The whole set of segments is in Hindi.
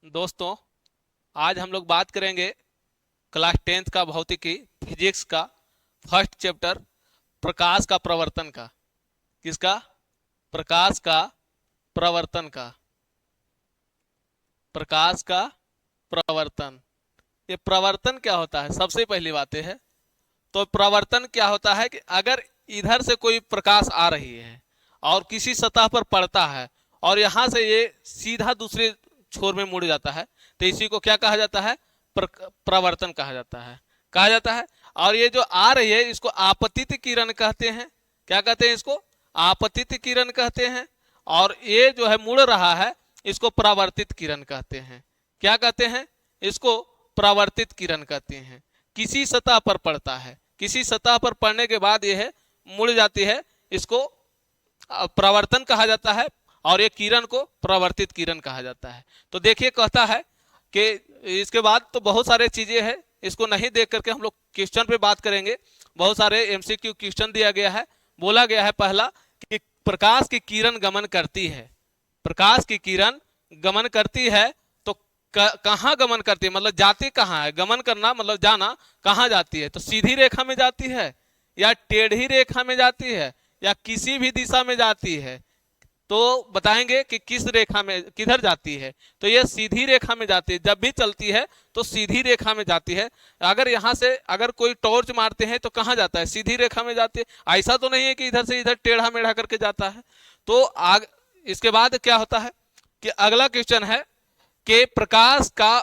दोस्तों, आज हम लोग बात करेंगे क्लास 10th का भौतिकी फिजिक्स का फर्स्ट चैप्टर प्रकाश का प्रवर्तन का। किसका? प्रकाश का प्रवर्तन का। प्रकाश का प्रवर्तन। ये प्रवर्तन क्या होता है? सबसे पहली बात यह है, तो प्रवर्तन क्या होता है कि अगर इधर से कोई प्रकाश आ रही है और किसी सतह पर पड़ता है और यहां से ये सीधा दूसरे छोर में मुड़ जाता है, तो इसी को क्या कहा जाता है? प्रवर्तन कहा जाता है। और ये जो आ रही है इसको आपतित किरण कहते हैं। क्या कहते हैं इसको? आपतित किरण कहते हैं। और ये जो है मुड़ रहा है इसको परावर्तित किरण कहते हैं। क्या कहते हैं? इसको परावर्तित किरण कहते हैं। किसी सतह पर पड़ता है, किसी सतह पर पड़ने के बाद यह मुड़ जाती है, इसको प्रवर्तन कहा जाता है। और ये किरण को प्रवर्तित किरण कहा जाता है। तो देखिए, कहता है कि इसके बाद तो बहुत सारे चीजें हैं, इसको नहीं देख करके हम लोग क्वेश्चन पे बात करेंगे। बहुत सारे एमसीक्यू क्वेश्चन दिया गया है। बोला गया है पहला कि प्रकाश की किरण गमन करती है। प्रकाश की किरण गमन करती है तो कहाँ गमन करती है, मतलब जाती कहाँ है? गमन करना मतलब जाना। कहाँ जाती है? तो सीधी रेखा में जाती है या टेढ़ी रेखा में जाती है या किसी भी दिशा में जाती है? तो बताएंगे कि किस रेखा में किधर जाती है। तो ये सीधी रेखा में जाती है। जब भी चलती है तो सीधी रेखा में जाती है। अगर यहां से अगर कोई टॉर्च मारते हैं तो कहां जाता है? सीधी रेखा में जाती है। ऐसा तो नहीं है कि इधर से इधर टेढ़ा मेढ़ा करके जाता है। तो इसके बाद क्या होता है कि अगला क्वेश्चन है कि प्रकाश का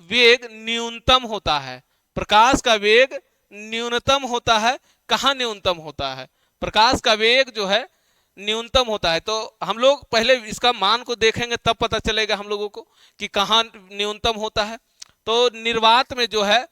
वेग न्यूनतम होता है। प्रकाश का वेग न्यूनतम होता है। कहां न्यूनतम होता है? प्रकाश का वेग जो है न्यूनतम होता है। तो हम लोग पहले इसका मान को देखेंगे, तब पता चलेगा हम लोगों को कि कहाँ न्यूनतम होता है। तो निर्वात में जो है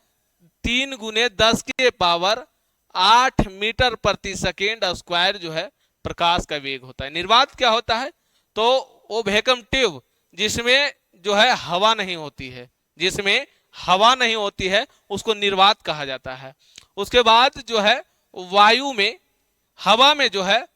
3 × 10⁻8 मीटर प्रति सेकेंड स्क्वायर जो है प्रकाश का वेग होता है। निर्वात क्या होता है? तो वो वैक्यूम ट्यूब जिसमें जो है हवा नहीं होती है, जिसमें हवा नहीं होती है उसको निर्वात कहा जाता है। उसके बाद जो है वायु में, हवा में जो है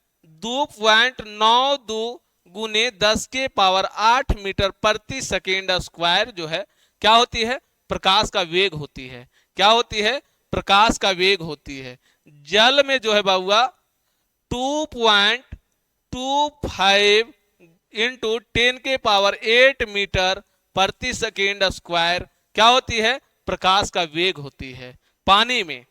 2.92 × 10⁸ मीटर प्रति सेकेंड स्क्वायर जो है क्या होती है? प्रकाश का वेग होती है। क्या होती है? प्रकाश का वेग होती है। जल में जो है बाबुआ 2.25 × 10⁸ मीटर प्रति सेकेंड स्क्वायर क्या होती है? प्रकाश का वेग होती है पानी में।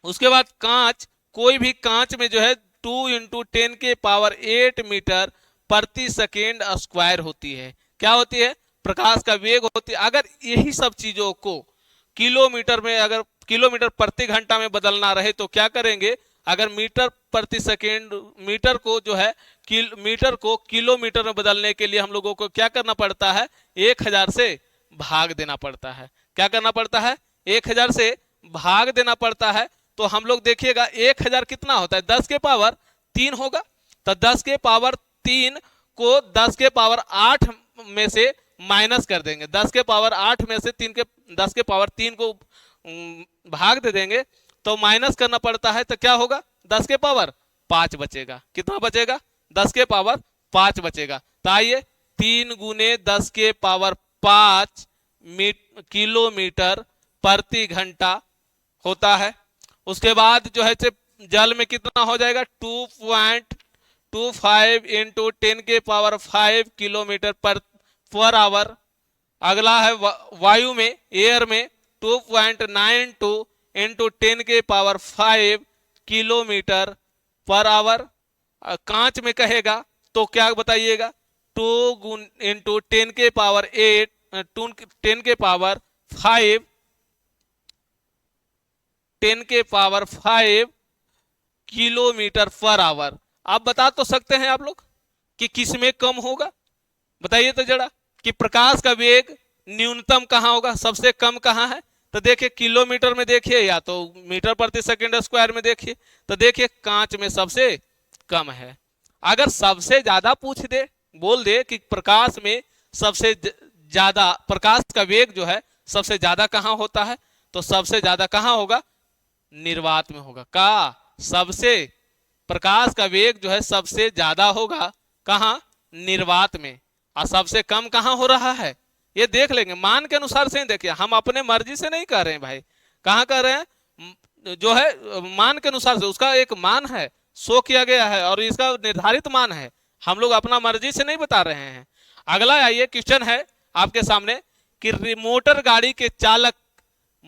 उसके बाद कांच, कोई भी कांच में जो है 2 × 10⁸ मीटर प्रति सेकेंड स्क्वायर होती है। क्या होती है? प्रकाश का वेग होती है। अगर यही सब चीजों को किलोमीटर में, अगर किलोमीटर प्रति घंटा में बदलना रहे तो क्या करेंगे? अगर मीटर प्रति सेकेंड, मीटर को जो है मीटर को किलोमीटर में बदलने के लिए हम लोगों को क्या करना पड़ता है? 1000 से भाग देना पड़ता है। क्या करना पड़ता है? 1000 से भाग देना पड़ता है। तो हम लोग देखिएगा 1000 कितना होता है? 10⁻3 होगा। तो 10⁻3 को 10⁻8 में से माइनस कर देंगे। 10⁻8 में से 10⁻3 को भाग दे देंगे तो माइनस करना पड़ता है। तो क्या होगा? 10⁻5 बचेगा। कितना बचेगा? 10⁻5 बचेगा। तो आइए 3 × 10⁻5 किलोमीटर प्रति घंटा होता है। उसके बाद जो है जल में कितना हो जाएगा? 2.25 × 10⁵ किलोमीटर पर आवर। अगला है वायु में, एयर में 2.92 × 10⁵ किलोमीटर पर आवर। कांच में कहेगा तो क्या बताइएगा? 2 × 10⁵ किलोमीटर पर आवर। आप बता तो सकते हैं आप लोग कि किसमें कम होगा? बताइए तो जरा कि प्रकाश का वेग न्यूनतम कहां होगा, सबसे कम कहां है? तो देखिए किलोमीटर में देखिए या तो मीटर प्रति सेकेंड स्क्वायर में देखिए। तो देखिए कांच में सबसे कम है। अगर सबसे ज्यादा पूछ दे, बोल दे कि प्रकाश में सबसे ज्यादा, प्रकाश का वेग जो है सबसे ज्यादा कहां होता है, तो सबसे ज्यादा कहां होगा? निर्वात में होगा। का सबसे प्रकाश का वेग जो है सबसे ज्यादा होगा कहां? निर्वात में। और सबसे कम कहां हो रहा है? ये देख लेंगे, मान के अनुसार से ही देखिए, हम अपने मर्जी से नहीं कर रहे हैं भाई। कहाँ कर रहे हैं, जो है मान के अनुसार से, उसका एक मान है, शो किया गया है और इसका निर्धारित मान है, हम लोग अपना मर्जी से नहीं बता रहे हैं। अगला आइए क्वेश्चन है आपके सामने कि मोटर गाड़ी के चालक,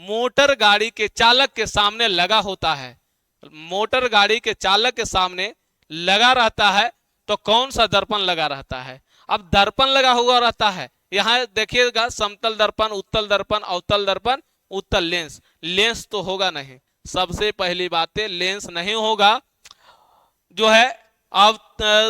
मोटर गाड़ी के चालक के सामने लगा होता है, मोटर गाड़ी के चालक के सामने लगा रहता है तो कौन सा दर्पण लगा रहता है। अब दर्पण लगा हुआ रहता है, यहां देखिएगा समतल दर्पण, उत्तल दर्पण, अवतल दर्पण, उत्तल लेंस। लेंस तो होगा नहीं, सबसे पहली बात है लेंस नहीं होगा, जो है अब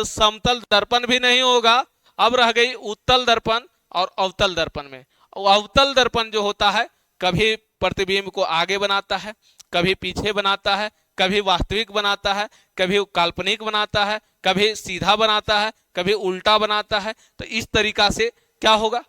समतल दर्पण भी नहीं होगा। अब रह गई उत्तल दर्पण और अवतल दर्पण में। अवतल दर्पण जो होता है कभी प्रतिबिंब को आगे बनाता है, कभी पीछे बनाता है, कभी वास्तविक बनाता है, कभी काल्पनिक बनाता है, कभी सीधा बनाता है, कभी उल्टा बनाता है। तो इस तरीका से क्या होगा,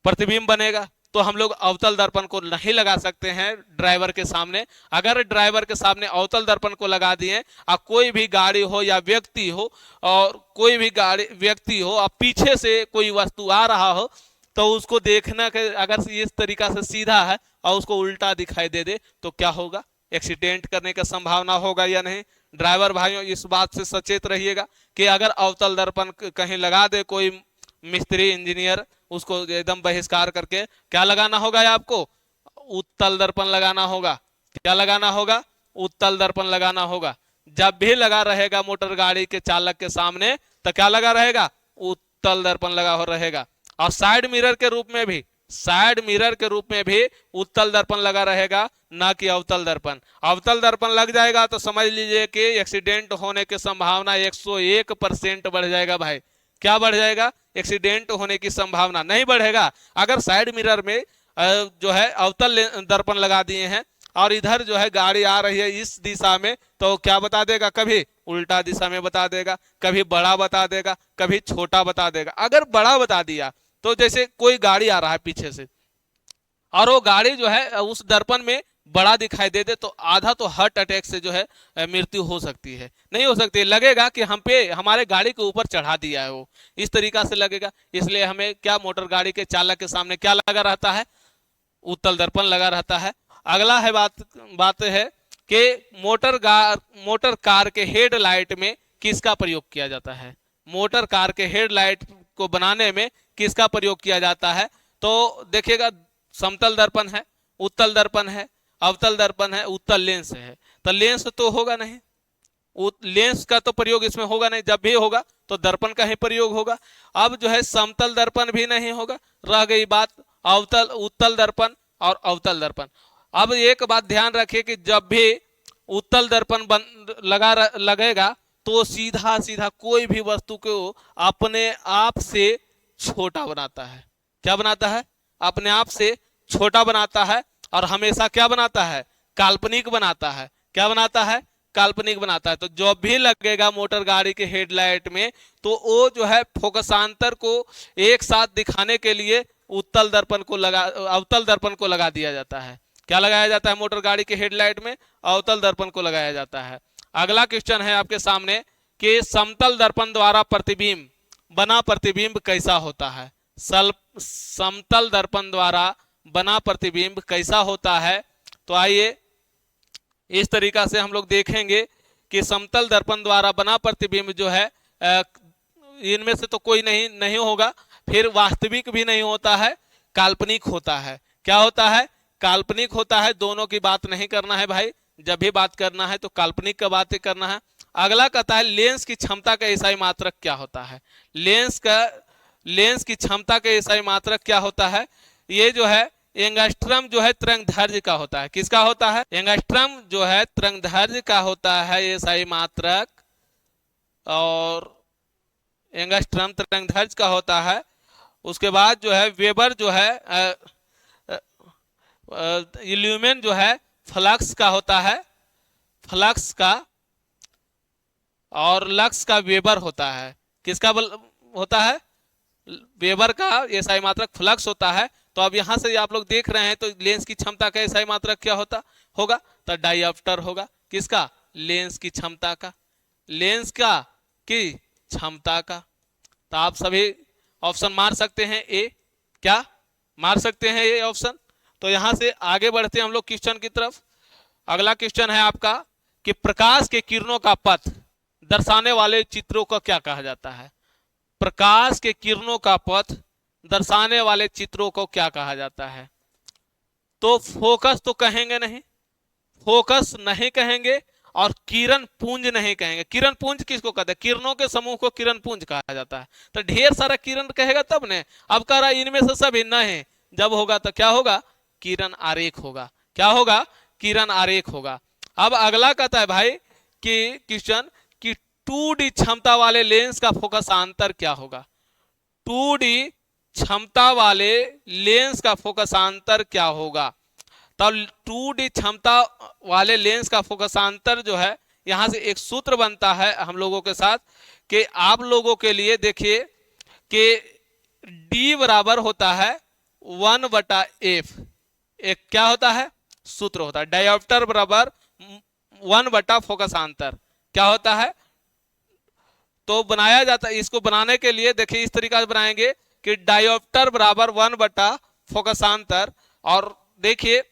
प्रतिबिंब बनेगा। तो हम लोग अवतल दर्पण को नहीं लगा सकते हैं ड्राइवर के सामने। अगर ड्राइवर के सामने अवतल दर्पण को लगा दिए और कोई भी गाड़ी हो या व्यक्ति हो, और कोई भी गाड़ी व्यक्ति हो और पीछे से कोई वस्तु आ रहा हो, तो उसको देखना कि अगर इस तरीका से सीधा है और उसको उल्टा दिखाई दे दे तो क्या होगा, एक्सीडेंट करने का संभावना होगा या नहीं। ड्राइवर भाइयों इस बात से सचेत रहिएगा कि अगर अवतल दर्पण कहीं लगा दे कोई मिस्त्री इंजीनियर, उसको एकदम बहिष्कार करके क्या लगाना होगा आपको, उत्तल दर्पण लगाना होगा। क्या लगाना होगा, उत्तल दर्पण लगाना होगा। जब भी लगा रहेगा मोटर गाड़ी के चालक के सामने तो क्या लगा रहेगा, उत्तल दर्पण लगा हो रहेगा। और साइड मिरर के रूप में भी, साइड मिरर के रूप में भी उत्तल दर्पण लगा रहेगा, ना कि अवतल दर्पण। अवतल दर्पण लग जाएगा तो समझ लीजिए कि एक्सीडेंट होने की संभावना 101% बढ़ जाएगा भाई। क्या बढ़ जाएगा, एक्सीडेंट होने की संभावना नहीं बढ़ेगा। अगर साइड मिरर में जो है अवतल दर्पण लगा दिए हैं और इधर जो है गाड़ी आ रही है इस दिशा में, तो क्या बता देगा, कभी उल्टा दिशा में बता देगा, कभी बड़ा बता देगा, कभी छोटा बता देगा। अगर बड़ा बता दिया तो जैसे कोई गाड़ी आ रहा है पीछे से और वो गाड़ी जो है उस दर्पण में बड़ा दिखाई दे दे, तो आधा तो हार्ट अटैक से जो है मृत्यु हो सकती है, नहीं हो सकती। लगेगा कि हम पे हमारे गाड़ी के ऊपर चढ़ा दिया है, वो इस तरीका से लगेगा। इसलिए हमें क्या, मोटर गाड़ी के चालक के सामने क्या लगा रहता है, उत्तल दर्पण लगा रहता है। अगला है बात है कि मोटर कार के हेडलाइट में किसका प्रयोग किया जाता है। मोटर कार के हेडलाइट को बनाने में किसका प्रयोग किया जाता है, तो देखिएगा समतल दर्पण है, उत्तल दर्पण है, अवतल दर्पण है, उत्तल लेंस है। तो लेंस तो होगा नहीं, लेंस का तो प्रयोग इसमें होगा नहीं। जब भी होगा तो दर्पण का ही प्रयोग होगा। अब जो है समतल दर्पण भी नहीं होगा। रह गई बात उत्तल दर्पण और अवतल दर्पण। अब एक बात ध्यान रखिए कि जब भी उत्तल दर्पण लगेगा तो सीधा सीधा कोई भी वस्तु को अपने आप से छोटा बनाता है। क्या बनाता है, अपने आप से छोटा बनाता है। और हमेशा क्या बनाता है, काल्पनिक बनाता है। क्या बनाता है, काल्पनिक बनाता है। तो जो भी लगेगा मोटर गाड़ी के हेडलाइट में, तो वो जो है फोकसांतर को एक साथ दिखाने के लिए उत्तल दर्पण को अवतल दर्पण को लगा दिया जाता है। क्या लगाया जाता है, मोटर गाड़ी के हेडलाइट में अवतल दर्पण को लगाया जाता है। अगला क्वेश्चन है आपके सामने कि समतल दर्पण द्वारा प्रतिबिंब बना प्रतिबिंब कैसा होता है। समतल दर्पण द्वारा बना प्रतिबिंब कैसा होता है, तो आइए इस तरीका से हम लोग देखेंगे कि समतल दर्पण द्वारा बना प्रतिबिंब जो है इनमें से तो कोई नहीं होगा, फिर वास्तविक भी नहीं होता है, काल्पनिक होता है। क्या होता है, काल्पनिक होता है। दोनों की बात नहीं करना है भाई, जब भी बात करना है तो काल्पनिक का बात ही करना है। अगला कहता है लेंस की क्षमता का ईसाई मात्रक क्या होता है। लेंस की क्षमता का ईसाई मात्रक क्या होता है, ये जो है एंगस्ट्रम जो है तरंगदैर्घ्य का होता है। किसका होता है, एंगस्ट्रम जो है तरंगदैर्घ्य का होता है ईसाई मात्रक, और एंगस्ट्रम तरंगदैर्घ्य का होता है। उसके बाद जो है वेबर जो है इल्यूमेन जो है फ्लक्स का होता है, फ्लक्स का, और लक्स का वेबर होता है। किसका होता है, वेबर का एसआई मात्रक फ्लक्स होता है। तो अब यहां से आप लोग देख रहे हैं तो लेंस की क्षमता का एसआई मात्रक क्या होगा, तो डायऑप्टर होगा। किसका, लेंस की क्षमता का, लेंस का की क्षमता का। तो आप सभी ऑप्शन मार सकते हैं ए, क्या मार सकते हैं ये ऑप्शन। तो यहां से आगे बढ़ते हैं हम लोग क्वेश्चन की तरफ। अगला क्वेश्चन है आपका कि प्रकाश के किरणों का पथ दर्शाने वाले चित्रों को क्या कहा जाता है। प्रकाश के किरणों का पथ दर्शाने वाले चित्रों को क्या कहा जाता है। तो फोकस तो कहेंगे नहीं, फोकस नहीं कहेंगे, और किरण पुंज नहीं कहेंगे। किरण पुंज किसको कहते हैं, किरणों के समूह को किरण पुंज कहा जाता है। तो ढेर सारा किरण कहेगा तब ने, अब कह रहा इनमें से सभी नहीं, जब होगा तो क्या होगा, किरण आरेख होगा। क्या होगा, किरण आरेख होगा। अब अगला कहता है भाई कि क्वेश्चन कि 2D क्षमता वाले लेंस का फोकसांतर क्या होगा। 2D क्षमता वाले लेंस का फोकसांतर क्या होगा। तब 2D क्षमता वाले लेंस का फोकसांतर जो है, यहां से एक सूत्र बनता है हम लोगों के साथ कि आप लोगों के लिए देखिए कि D बराबर होता है 1/f। एक क्या होता है, सूत्र होता है। डायोप्टर बराबर 1/फोकसांतर क्या होता है। तो बनाया जाता है, इसको बनाने के लिए देखिए इस तरीका से बनाएंगे कि डायोप्टर बराबर 1/फोकसांतर, और देखिए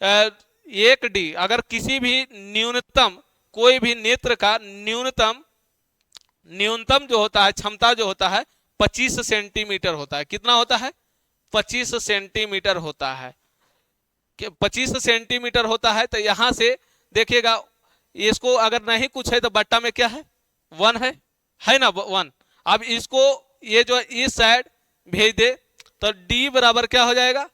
1D अगर किसी भी न्यूनतम, कोई भी नेत्र का न्यूनतम जो होता है क्षमता जो होता है 25 सेंटीमीटर होता है। कितना होता है, 25 सेंटीमीटर होता है। 25 सेंटीमीटर होता है। तो यहां से देखिएगा इसको अगर नहीं कुछ है तो बट्टा में क्या है, 1 है ना 1। अब इसको ये जो इस साइड भेज दे तो D बराबर क्या हो जाएगा,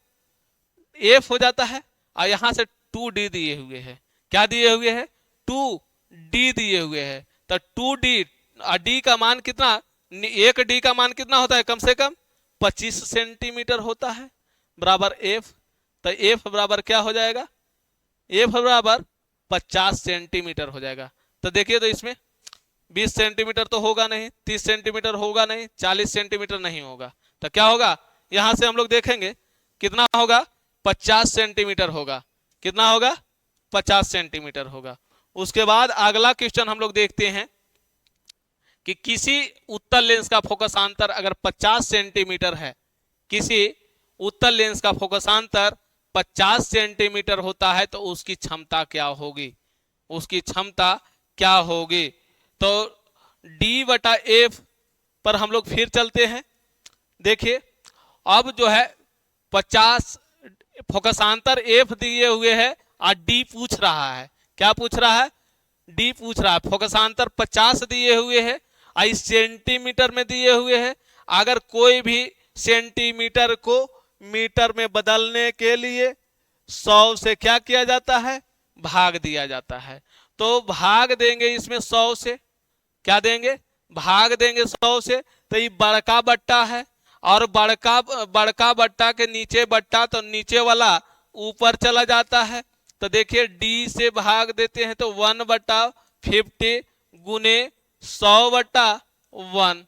F हो जाता है। और यहां से 2D दिए हुए हैं। क्या दिए हुए हैं, 2D दिए हुए हैं। तो 2D और D का मान कितना, 1D का मान कितना होता है, कम से कम 25 सेंटीमीटर होता है, बराबर F। तो F बराबर क्या हो जाएगा, F बराबर 50 सेंटीमीटर हो जाएगा। तो देखिए तो इसमें 20 सेंटीमीटर तो होगा नहीं, 30 सेंटीमीटर होगा नहीं, 40 सेंटीमीटर नहीं होगा। तो क्या होगा, यहां से हम लोग देखेंगे कितना होगा, 50 सेंटीमीटर होगा। कितना होगा, 50 सेंटीमीटर होगा। उसके बाद अगला क्वेश्चन हम लोग देखते हैं कि किसी उत्तल लेंस का फोकसांतर अगर 50 सेंटीमीटर है, किसी उत्तल लेंस का फोकसांतर 50 सेंटीमीटर होता है तो उसकी क्षमता क्या होगी, उसकी क्षमता क्या होगी। तो D/F पर हम लोग फिर चलते हैं। देखिए अब जो है 50 फोकसांतर F दिए हुए है और D पूछ रहा है। क्या पूछ रहा है, D पूछ रहा है। फोकसांतर 50 दिए हुए है और इस सेंटीमीटर में दिए हुए है। अगर कोई भी सेंटीमीटर को मीटर में बदलने के लिए 100 से क्या किया जाता है, भाग दिया जाता है। तो भाग देंगे इसमें 100 से, क्या देंगे, भाग देंगे 100 से। तो ये बड़का बट्टा है और बड़का बट्टा के नीचे बट्टा, तो नीचे वाला ऊपर चला जाता है। तो देखिए D से भाग देते हैं तो 1/50 गुने 100/1,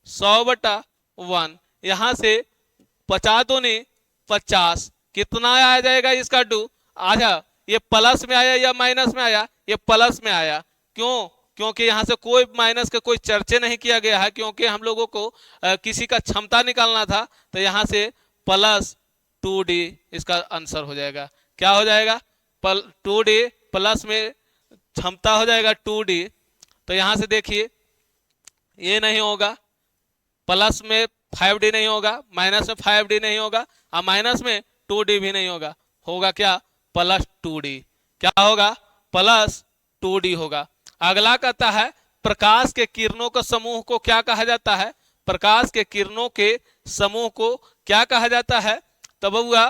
100/1। यहां से 50 दूनी 50, कितना आ जाएगा इसका डू, आजा। ये प्लस में आया या माइनस में आया, ये प्लस में आया। क्यों, क्योंकि यहां से कोई माइनस का कोई चर्चा नहीं किया गया है, क्योंकि हम लोगों को किसी का क्षमता निकालना था। तो यहां से प्लस 2D इसका आंसर हो जाएगा। क्या हो जाएगा, 2D प्लस में क्षमता हो जाएगा 2D। तो यहां से देखिए ये नहीं होगा, प्लस में 5D नहीं होगा, माइनस में 5D नहीं होगा, और माइनस में 2D भी नहीं होगा। होगा क्या, प्लस 2D। क्या होगा, प्लस 2D होगा। अगला कहता है प्रकाश के किरणों के समूह को क्या कहा जाता है, प्रकाश के किरणों के समूह को क्या कहा जाता है। तब हुआ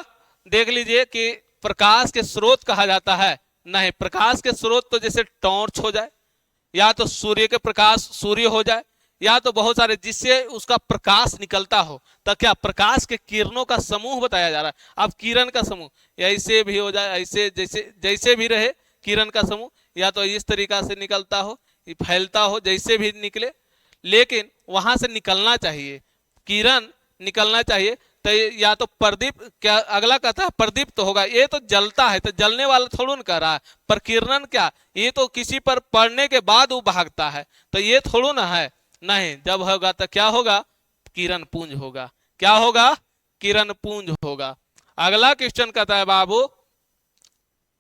देख लीजिए कि प्रकाश के स्रोत कहा जाता है। नहीं, प्रकाश के स्रोत तो जैसे टॉर्च हो जाए, या तो सूर्य के प्रकाश, सूर्य हो जाए, या तो बहुत सारे जिससे उसका प्रकाश निकलता हो। तो क्या प्रकाश के किरणों का समूह बताया जा रहा है। अब किरण का समूह ऐसे भी हो जाए, ऐसे जैसे जैसे भी रहे किरण का समूह, या तो इस तरीका से निकलता हो, फैलता हो, जैसे भी निकले, लेकिन वहां से निकलना चाहिए, किरण निकलना चाहिए। तो या तो प्रदीप, क्या अगला कहता है प्रदीप्त तो होगा, ये तो जलता है, तो जलने वाला थोड़ा न कह रहा है। पर किरण क्या, ये तो किसी पर पड़ने के बाद वो भागता है, तो ये थोड़ा ना है। नहीं, जब होगा तो क्या होगा, किरण पुंज होगा। क्या होगा, किरण पुंज होगा। अगला क्वेश्चन कहता है बाबू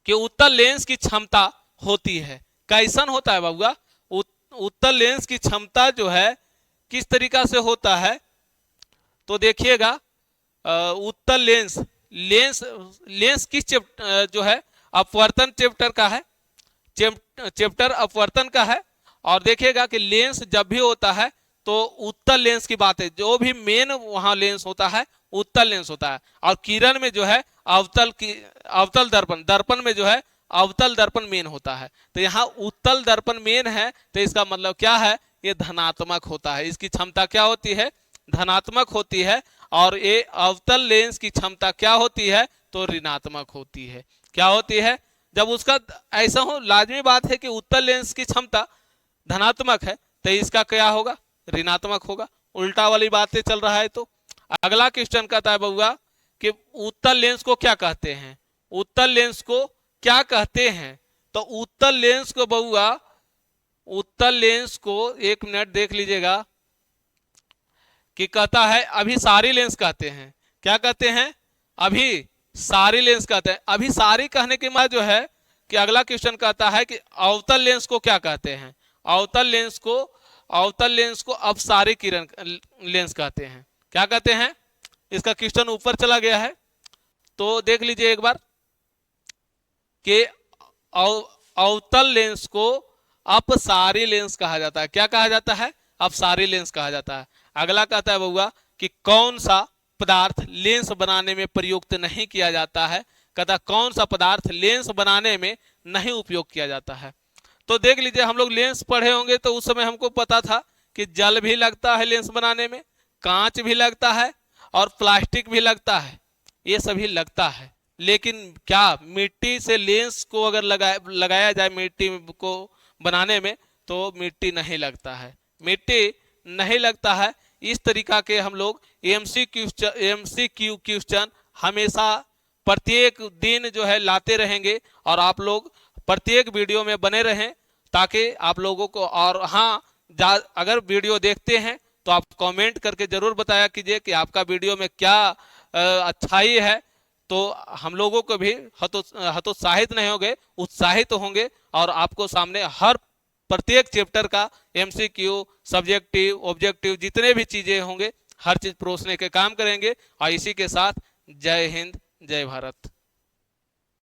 कि उत्तल लेंस की क्षमता होती है, कैसन होता है बाबूआ? उत्तल लेंस की क्षमता जो है किस तरीका से होता है, तो देखिएगा उत्तल लेंस लेंस लेंस किस जो है अपवर्तन चैप्टर का है, चैप्टर अपवर्तन का है। और देखिएगा कि लेंस जब भी होता है तो उत्तल लेंस की बात है, जो भी मेन वहां लेंस होता है उत्तल लेंस होता है। और किरण में जो है अवतल दर्पण, दर्पण में जो है अवतल दर्पण मेन होता है। तो यहाँ उत्तल दर्पण मेन है, तो इसका मतलब क्या है, ये धनात्मक होता है। इसकी क्षमता क्या होती है, धनात्मक होती है। और ये अवतल लेंस की क्षमता क्या होती है, तो ऋणात्मक होती है। क्या होती है, जब उसका ऐसा हो, लाजमी बात है कि उत्तल लेंस की क्षमता धनात्मक है तो इसका क्या होगा, ऋणात्मक होगा। उल्टा वाली बातें चल रहा है। तो अगला क्वेश्चन कहता है बउआ कि उत्तल लेंस को क्या कहते हैं, उत्तल लेंस को क्या कहते हैं? तो उत्तल लेंस को बउआ, उत्तल लेंस को एक मिनट देख लीजिएगा कि कहता है अभिसारी लेंस कहते हैं। क्या कहते हैं, अभिसारी लेंस कहते हैं। अभिसारी कहने के बाद जो है कि अगला क्वेश्चन कहता है कि अवतल लेंस को क्या कहते हैं? अवतल लेंस को अपसारी किरण लेंस कहते हैं। क्या कहते हैं, इसका क्वेश्चन ऊपर चला गया है, तो देख लीजिए एक बार कि अवतल लेंस को अपसारी लेंस कहा जाता है। क्या कहा जाता है, अपसारी लेंस कहा जाता है। अगला कहता है बउआ कि कौन सा पदार्थ लेंस बनाने में प्रयुक्त नहीं किया जाता है? कहता कौन सा पदार्थ लेंस बनाने में नहीं उपयोग किया जाता है? तो देख लीजिए, हम लोग लेंस पढ़े होंगे तो उस समय हमको पता था कि जल भी लगता है लेंस बनाने में, कांच भी लगता है और प्लास्टिक भी लगता है, ये सभी लगता है। लेकिन क्या मिट्टी से लेंस को अगर लगाया जाए मिट्टी को बनाने में, तो मिट्टी नहीं लगता है, मिट्टी नहीं लगता है। इस तरीका के हम लोग एमसीक्यू क्वेश्चन हमेशा प्रत्येक दिन जो है लाते रहेंगे, और आप लोग प्रत्येक वीडियो में बने रहें ताकि आप लोगों को, और हाँ, अगर वीडियो देखते हैं तो आप कमेंट करके जरूर बताया कीजिए कि आपका वीडियो में क्या अच्छाई है, तो हम लोगों को भी हतोत्साहित नहीं होंगे, उत्साहित होंगे, और आपको सामने हर प्रत्येक चैप्टर का एमसीक्यू, सब्जेक्टिव, ऑब्जेक्टिव जितने भी चीजें होंगे हर चीज परोसने के काम करेंगे। और इसी के साथ जय हिंद, जय भारत।